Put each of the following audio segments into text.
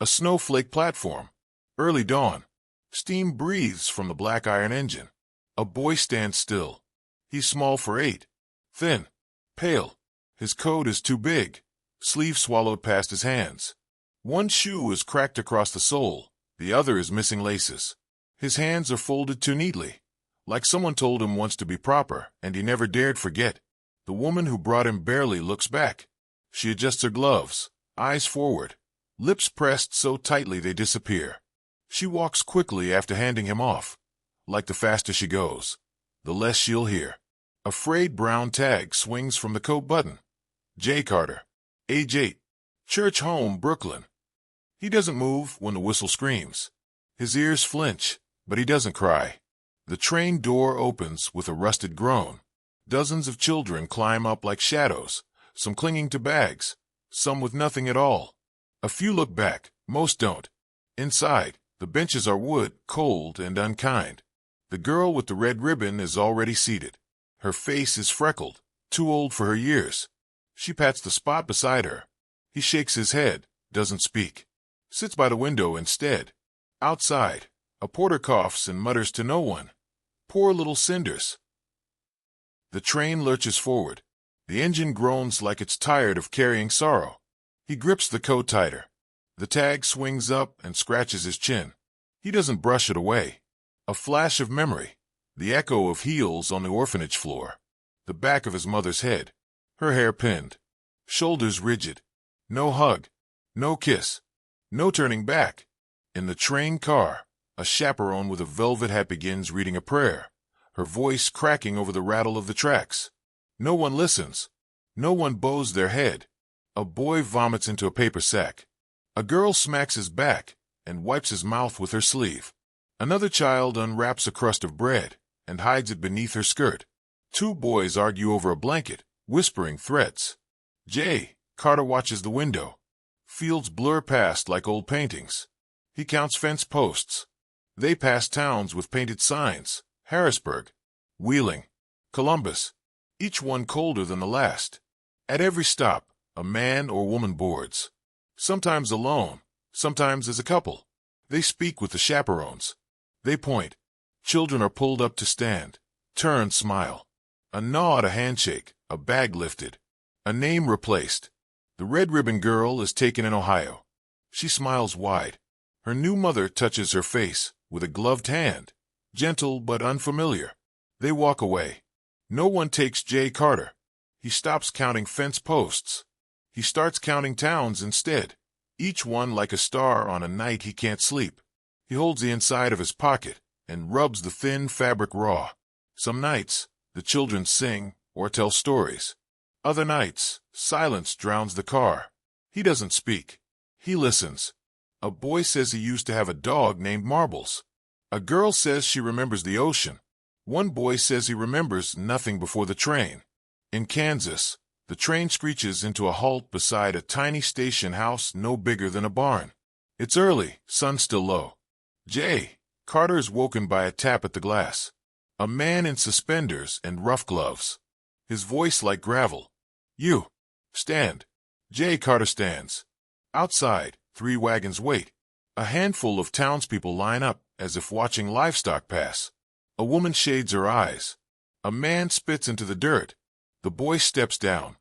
A snowflake platform. Early dawn. Steam breathes from the black iron engine. A boy stands still. He's small for 8. Thin. Pale. His coat is too big. Sleeve swallowed past his hands. One shoe is cracked across the sole. The other is missing laces. His hands are folded too neatly. Like someone told him once to be proper, and he never dared forget. The woman who brought him barely looks back. She adjusts her gloves, eyes forward, lips pressed so tightly they disappear. She walks quickly after handing him off. Like the faster she goes, the less she'll hear. A frayed brown tag swings from the coat button. J. Carter, age 8, Church Home, Brooklyn. He doesn't move when the whistle screams. His ears flinch, but he doesn't cry. The train door opens with a rusted groan. Dozens of children climb up like shadows, some clinging to bags, some with nothing at all. A few look back, most don't. Inside, the benches are wood, cold and unkind. The girl with the red ribbon is already seated. Her face is freckled, too old for her years. She pats the spot beside her. He shakes his head, doesn't speak. Sits by the window instead. Outside, a porter coughs and mutters to no one. Poor little cinders. The train lurches forward. The engine groans like it's tired of carrying sorrow. He grips the coat tighter. The tag swings up and scratches his chin. He doesn't brush it away. A flash of memory. The echo of heels on the orphanage floor. The back of his mother's head. Her hair pinned. Shoulders rigid. No hug. No kiss. No turning back. In the train car, a chaperone with a velvet hat begins reading a prayer, her voice cracking over the rattle of the tracks. No one listens. No one bows their head. A boy vomits into a paper sack. A girl smacks his back and wipes his mouth with her sleeve. Another child unwraps a crust of bread and hides it beneath her skirt. 2 boys argue over a blanket, whispering threats. J. Carter watches the window. Fields blur past like old paintings. He counts fence posts. They pass towns with painted signs. Harrisburg, Wheeling, Columbus, each one colder than the last. At every stop, a man or woman boards. Sometimes alone, sometimes as a couple. They speak with the chaperones. They point. Children are pulled up to stand. Turn, smile. A nod, a handshake, a bag lifted. A name replaced. The red ribbon girl is taken in Ohio. She smiles wide. Her new mother touches her face with a gloved hand, gentle but unfamiliar. They walk away. No one takes J. Carter. He stops counting fence posts. He starts counting towns instead, each one like a star on a night he can't sleep. He holds the inside of his pocket and rubs the thin fabric raw. Some nights, the children sing or tell stories. Other nights, silence drowns the car. He doesn't speak. He listens. A boy says he used to have a dog named Marbles. A girl says she remembers the ocean. One boy says he remembers nothing before the train. In Kansas, the train screeches into a halt beside a tiny station house no bigger than a barn. It's early, sun still low. J. Carter is woken by a tap at the glass. A man in suspenders and rough gloves. His voice like gravel. You. Stand. J. Carter stands. Outside, 3 wagons wait. A handful of townspeople line up as if watching livestock pass. A woman shades her eyes. A man spits into the dirt. The boy steps down.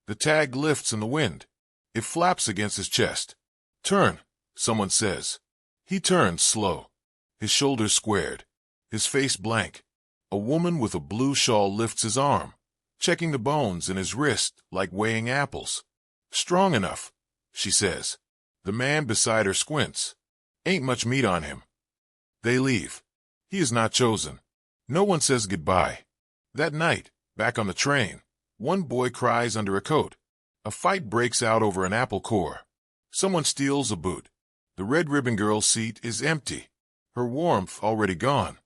The tag lifts in the wind. It flaps against his chest. Turn, someone says. He turns slow. His shoulders squared. His face blank. A woman with a blue shawl lifts his arm, checking the bones in his wrist like weighing apples. Strong enough, she says. The man beside her squints. Ain't much meat on him. They leave. He is not chosen. No one says goodbye. That night, back on the train, one boy cries under a coat. A fight breaks out over an apple core. Someone steals a boot. The red ribbon girl's seat is empty. Her warmth already gone.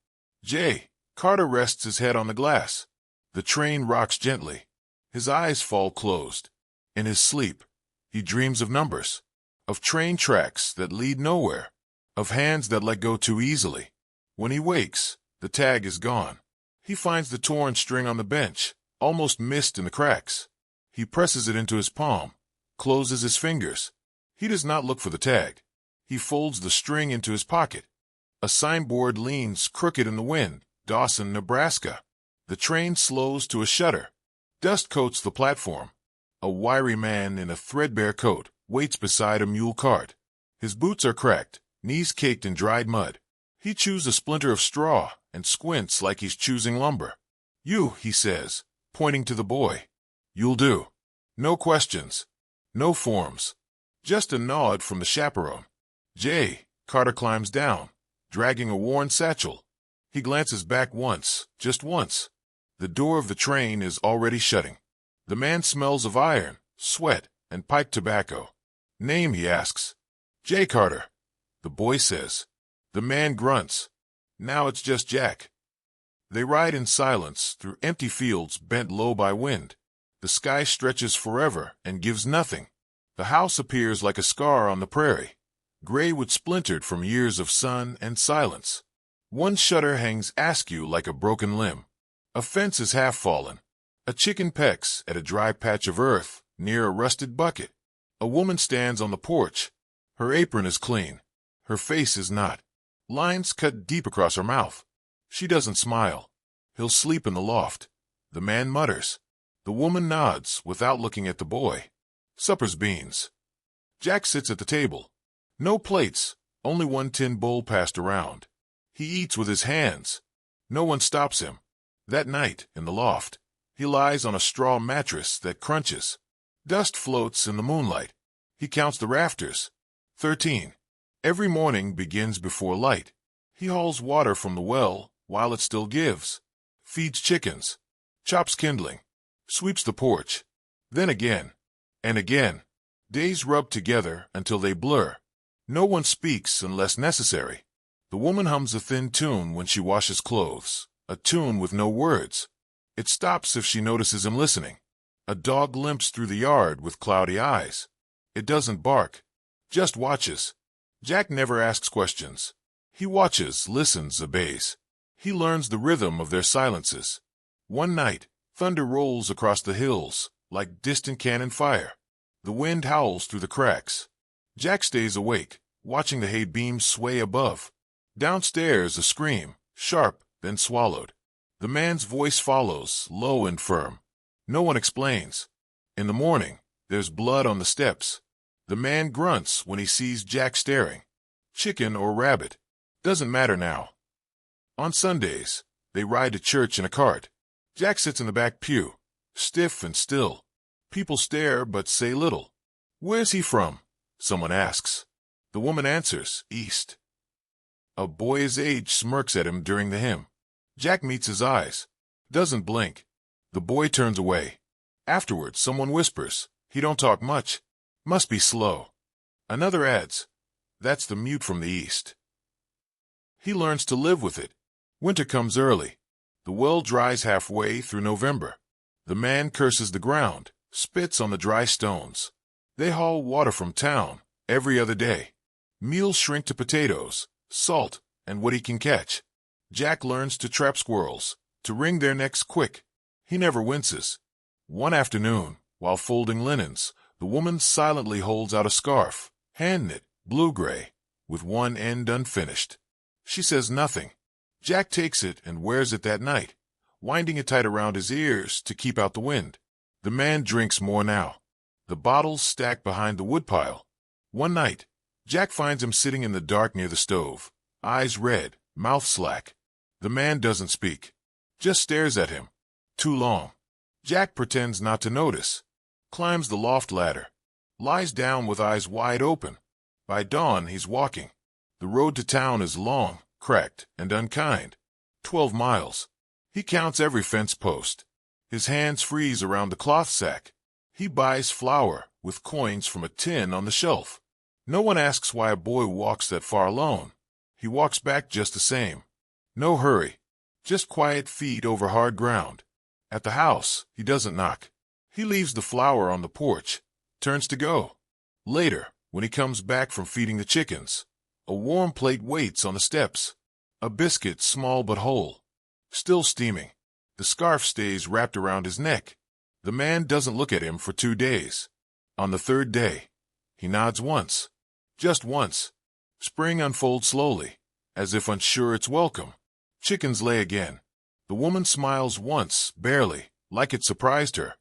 J. Carter rests his head on the glass. The train rocks gently. His eyes fall closed. In his sleep, he dreams of numbers, of train tracks that lead nowhere, of hands that let go too easily. When he wakes, the tag is gone. He finds the torn string on the bench, almost missed in the cracks. He presses it into his palm, closes his fingers. He does not look for the tag. He folds the string into his pocket. A signboard leans crooked in the wind. Dawson, Nebraska. The train slows to a shudder. Dust coats the platform. A wiry man in a threadbare coat waits beside a mule cart. His boots are cracked, knees caked in dried mud. He chews a splinter of straw and squints like he's choosing lumber. "You," he says, pointing to the boy. "You'll do. No questions. No forms. Just a nod from the chaperone." "Jay." Carter climbs down, dragging a worn satchel. He glances back once, just once. The door of the train is already shutting. The man smells of iron, sweat, and pipe tobacco. "Name?" he asks. "Jay Carter." The boy says. The man grunts. Now it's just Jack. They ride in silence through empty fields bent low by wind. The sky stretches forever and gives nothing. The house appears like a scar on the prairie, gray wood splintered from years of sun and silence. One shutter hangs askew like a broken limb. A fence is half fallen. A chicken pecks at a dry patch of earth near a rusted bucket. A woman stands on the porch. Her apron is clean. Her face is not. Lines cut deep across her mouth. She doesn't smile. "He'll sleep in the loft." The man mutters. The woman nods without looking at the boy. Supper's beans. Jack sits at the table. No plates, only one tin bowl passed around. He eats with his hands. No one stops him. That night, in the loft, he lies on a straw mattress that crunches. Dust floats in the moonlight. He counts the rafters. 13. Every morning begins before light. He hauls water from the well while it still gives. Feeds chickens. Chops kindling. Sweeps the porch. Then again. And again. Days rub together until they blur. No one speaks unless necessary. The woman hums a thin tune when she washes clothes, a tune with no words. It stops if she notices him listening. A dog limps through the yard with cloudy eyes. It doesn't bark, just watches. Jack never asks questions. He watches, listens, obeys. He learns the rhythm of their silences. One night, thunder rolls across the hills like distant cannon fire. The wind howls through the cracks. Jack stays awake, watching the hay beams sway above. Downstairs, a scream, sharp, then swallowed. The man's voice follows, low and firm. No one explains. In the morning, there's blood on the steps. The man grunts when he sees Jack staring. Chicken or rabbit, doesn't matter now. On Sundays, they ride to church in a cart. Jack sits in the back pew, stiff and still. People stare but say little. "Where's he from?" someone asks. The woman answers, "East." A boy his age smirks at him during the hymn. Jack meets his eyes. Doesn't blink. The boy turns away. Afterwards, someone whispers, "He don't talk much. Must be slow." Another adds, "That's the mute from the East." He learns to live with it. Winter comes early. The well dries halfway through November. The man curses the ground, spits on the dry stones. They haul water from town every other day. Meals shrink to potatoes, salt, and what he can catch. Jack learns to trap squirrels, to wring their necks quick. He never winces. One afternoon, while folding linens, the woman silently holds out a scarf, hand-knit, blue-gray, with one end unfinished. She says nothing. Jack takes it and wears it that night, winding it tight around his ears to keep out the wind. The man drinks more now. The bottles stack behind the woodpile. One night, Jack finds him sitting in the dark near the stove, eyes red, mouth slack. The man doesn't speak, just stares at him. Too long. Jack pretends not to notice, climbs the loft ladder, lies down with eyes wide open. By dawn, he's walking. The road to town is long, cracked, and unkind. 12 miles. He counts every fence post. His hands freeze around the cloth sack. He buys flour with coins from a tin on the shelf. No one asks why a boy walks that far alone. He walks back just the same. No hurry. Just quiet feet over hard ground. At the house, he doesn't knock. He leaves the flour on the porch, turns to go. Later, when he comes back from feeding the chickens, a warm plate waits on the steps. A biscuit, small but whole. Still steaming. The scarf stays wrapped around his neck. The man doesn't look at him for 2 days. On the third day, he nods once. Just once. Spring unfolds slowly, as if unsure it's welcome. Chickens lay again. The woman smiles once, barely, like it surprised her.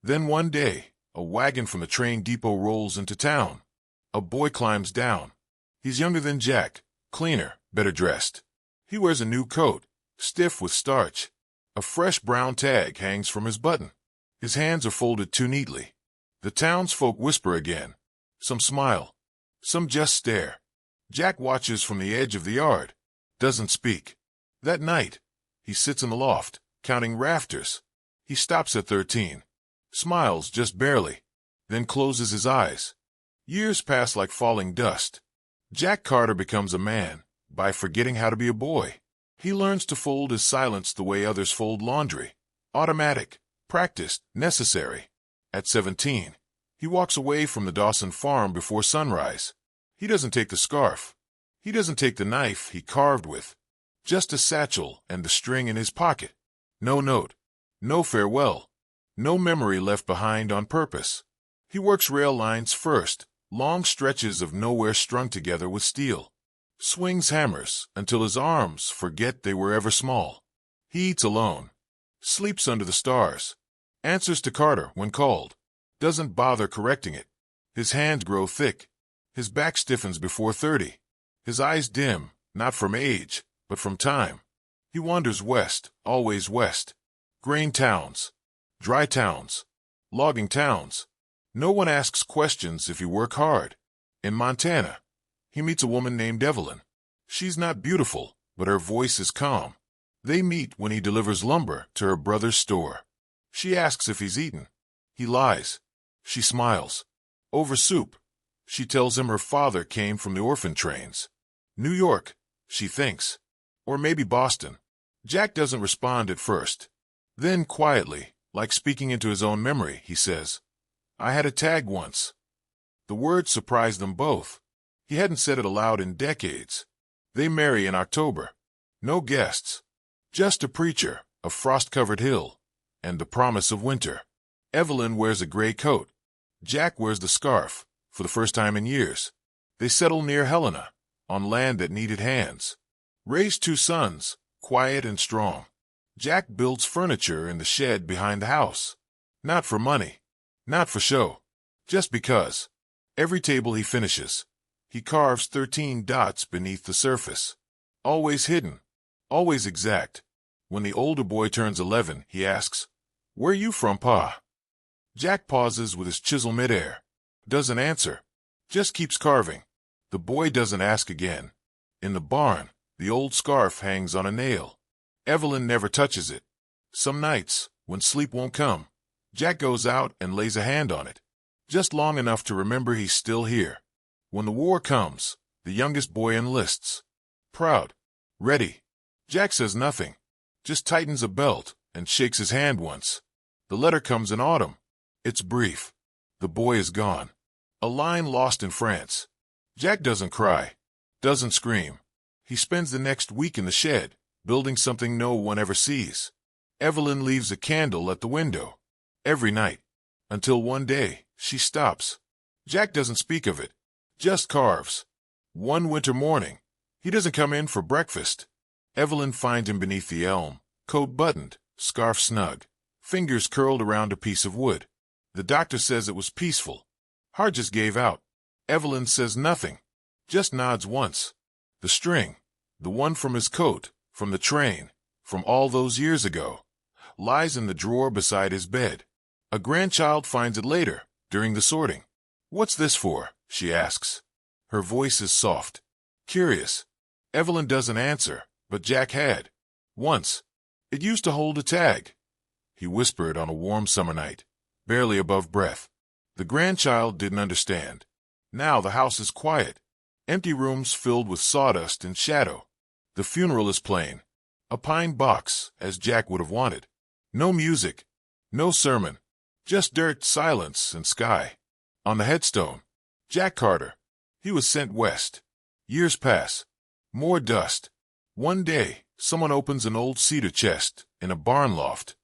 Then one day, a wagon from the train depot rolls into town. A boy climbs down. He's younger than Jack, cleaner, better dressed. He wears a new coat, stiff with starch. A fresh brown tag hangs from his button. His hands are folded too neatly. The townsfolk whisper again. Some smile. Some just stare. Jack watches from the edge of the yard. Doesn't speak. That night, he sits in the loft, counting rafters. He stops at 13. Smiles just barely. Then closes his eyes. Years pass like falling dust. Jack Carter becomes a man by forgetting how to be a boy. He learns to fold his silence the way others fold laundry. Automatic, practiced, necessary. At 17, he walks away from the Dawson farm before sunrise. He doesn't take the scarf. He doesn't take the knife he carved with. Just a satchel and the string in his pocket. No note. No farewell. No memory left behind on purpose. He works rail lines first, long stretches of nowhere strung together with steel. Swings hammers until his arms forget they were ever small. He eats alone. Sleeps under the stars. Answers to Carter when called. Doesn't bother correcting it. His hands grow thick. His back stiffens before 30. His eyes dim, not from age, but from time. He wanders west, always west. Grain towns. Dry towns. Logging towns. No one asks questions if you work hard. In Montana, he meets a woman named Evelyn. She's not beautiful, but her voice is calm. They meet when he delivers lumber to her brother's store. She asks if he's eaten. He lies. She smiles. Over soup. She tells him her father came from the orphan trains. New York, she thinks. Or maybe Boston. Jack doesn't respond at first. Then quietly, like speaking into his own memory, he says, "I had a tag once." The word surprised them both. He hadn't said it aloud in decades. They marry in October. No guests. Just a preacher, a frost-covered hill, and the promise of winter. Evelyn wears a gray coat. Jack wears the scarf, for the first time in years. They settle near Helena, on land that needed hands. Raise 2 sons, quiet and strong. Jack builds furniture in the shed behind the house. Not for money. Not for show. Just because. Every table he finishes, he carves 13 dots beneath the surface. Always hidden. Always exact. When the older boy turns 11, he asks, "Where you from, Pa?" Jack pauses with his chisel midair. Doesn't answer. Just keeps carving. The boy doesn't ask again. In the barn, the old scarf hangs on a nail. Evelyn never touches it. Some nights, when sleep won't come, Jack goes out and lays a hand on it. Just long enough to remember he's still here. When the war comes, the youngest boy enlists. Proud. Ready. Jack says nothing. Just tightens a belt and shakes his hand once. The letter comes in autumn. It's brief. The boy is gone. A line lost in France. Jack doesn't cry. Doesn't scream. He spends the next week in the shed, building something no one ever sees. Evelyn leaves a candle at the window. Every night. Until one day, she stops. Jack doesn't speak of it. Just carves. One winter morning, he doesn't come in for breakfast. Evelyn finds him beneath the elm, coat buttoned, scarf snug, fingers curled around a piece of wood. The doctor says it was peaceful. Heart just gave out. Evelyn says nothing. Just nods once. The string, the one from his coat, from the train, from all those years ago, lies in the drawer beside his bed. A grandchild finds it later, during the sorting. "What's this for?" she asks. Her voice is soft. Curious. Evelyn doesn't answer, but Jack had. Once. It used to hold a tag. He whispered on a warm summer night, barely above breath. The grandchild didn't understand. Now the house is quiet. Empty rooms filled with sawdust and shadow. The funeral is plain. A pine box, as Jack would have wanted. No music. No sermon. Just dirt, silence, and sky. On the headstone, Jack Carter. He was sent west. Years pass. More dust. One day, someone opens an old cedar chest in a barn loft.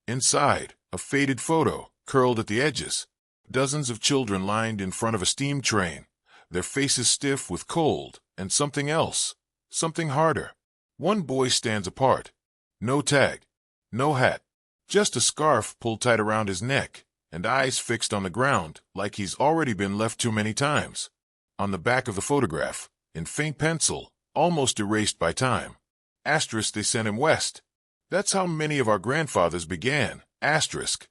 Inside, a faded photo, curled at the edges. Dozens of children lined in front of a steam train, their faces stiff with cold, And something else. Something harder. One boy stands apart. No tag. No hat. Just a scarf pulled tight around his neck, and eyes fixed on the ground like he's already been left too many times. On the back of the photograph, in faint pencil, almost erased by time. Asterisk, they sent him west. That's how many of our grandfathers began. Asterisk.